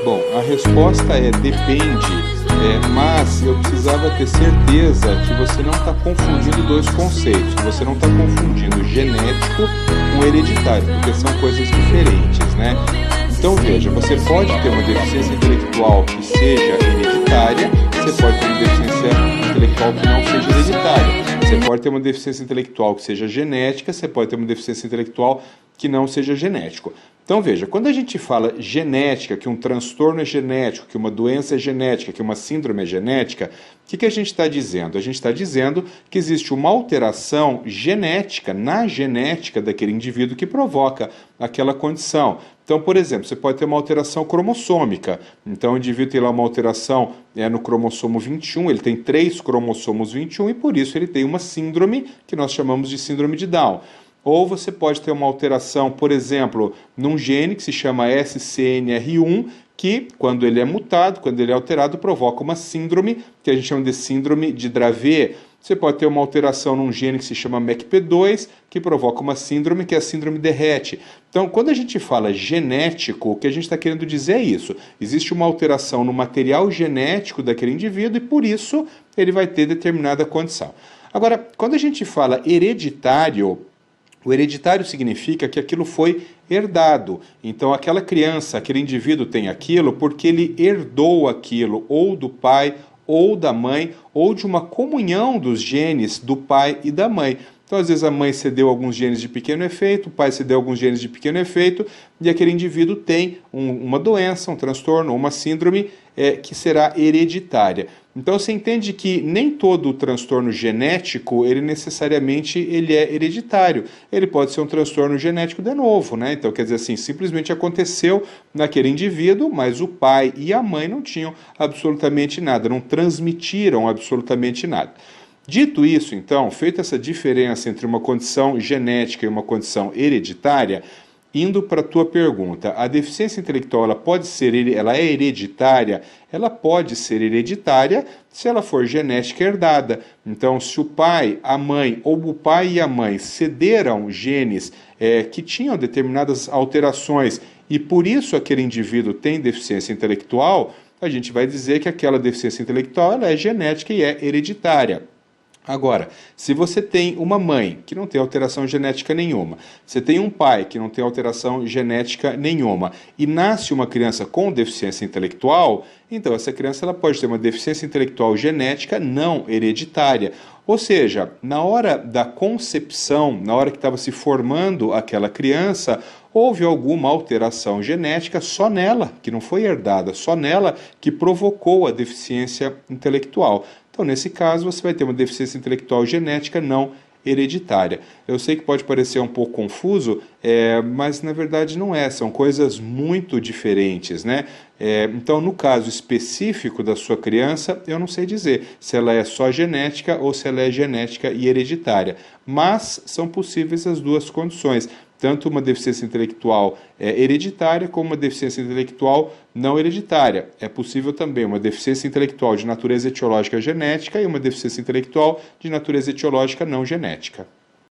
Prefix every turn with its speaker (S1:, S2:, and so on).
S1: Bom, a resposta é depende, mas eu precisava ter certeza que você não está confundindo dois conceitos, que você não está confundindo genético com hereditário, porque são coisas diferentes, né? Então veja, você pode ter uma deficiência intelectual que seja hereditária, você pode ter uma deficiência intelectual que não seja hereditária, você pode ter uma deficiência intelectual que seja genética, você pode ter uma deficiência intelectual que não seja genético. Então veja, quando a gente fala genética, que um transtorno é genético, que uma doença é genética, que uma síndrome é genética, o que a gente está dizendo? A gente está dizendo que existe uma alteração genética, na genética daquele indivíduo que provoca aquela condição. Então, por exemplo, você pode ter uma alteração cromossômica. Então, o indivíduo tem lá uma alteração no cromossomo 21, ele tem 3 cromossomos 21 e por isso ele tem uma síndrome que nós chamamos de síndrome de Down. Ou você pode ter uma alteração, por exemplo, num gene que se chama SCNR1, que, quando ele é mutado, quando ele é alterado, provoca uma síndrome, que a gente chama de síndrome de Dravet. Você pode ter uma alteração num gene que se chama MECP2, que provoca uma síndrome, que é a síndrome de Rett. Então, quando a gente fala genético, o que a gente está querendo dizer é isso. Existe uma alteração no material genético daquele indivíduo e, por isso, ele vai ter determinada condição. Agora, quando a gente fala hereditário, o hereditário significa que aquilo foi herdado. Então, aquela criança, aquele indivíduo tem aquilo porque ele herdou aquilo, ou do pai, ou da mãe, ou de uma comunhão dos genes do pai e da mãe. Então, às vezes, a mãe cedeu alguns genes de pequeno efeito, o pai cedeu alguns genes de pequeno efeito, e aquele indivíduo tem uma doença, um transtorno, uma síndrome que será hereditária. Então, você entende que nem todo transtorno genético, ele necessariamente é hereditário. Ele pode ser um transtorno genético de novo, né? Então, quer dizer assim, simplesmente aconteceu naquele indivíduo, mas o pai e a mãe não tinham absolutamente nada, não transmitiram absolutamente nada. Dito isso, então, feita essa diferença entre uma condição genética e uma condição hereditária, indo para a tua pergunta, a deficiência intelectual ela é hereditária? Ela pode ser hereditária se ela for genética herdada. Então, se o pai, a mãe ou o pai e a mãe cederam genes que tinham determinadas alterações e por isso aquele indivíduo tem deficiência intelectual, a gente vai dizer que aquela deficiência intelectual ela é genética e é hereditária. Agora, se você tem uma mãe que não tem alteração genética nenhuma, você tem um pai que não tem alteração genética nenhuma e nasce uma criança com deficiência intelectual, então essa criança ela pode ter uma deficiência intelectual genética não hereditária. Ou seja, na hora da concepção, na hora que estava se formando aquela criança, houve alguma alteração genética só nela, que não foi herdada, só nela que provocou a deficiência intelectual. Então, nesse caso, você vai ter uma deficiência intelectual genética não hereditária. Eu sei que pode parecer um pouco confuso, mas na verdade não é, são coisas muito diferentes, né? Então, no caso específico da sua criança, eu não sei dizer se ela é só genética ou se ela é genética e hereditária, mas são possíveis as duas condições. Tanto uma deficiência intelectual hereditária como uma deficiência intelectual não hereditária. É possível também uma deficiência intelectual de natureza etiológica genética e uma deficiência intelectual de natureza etiológica não genética.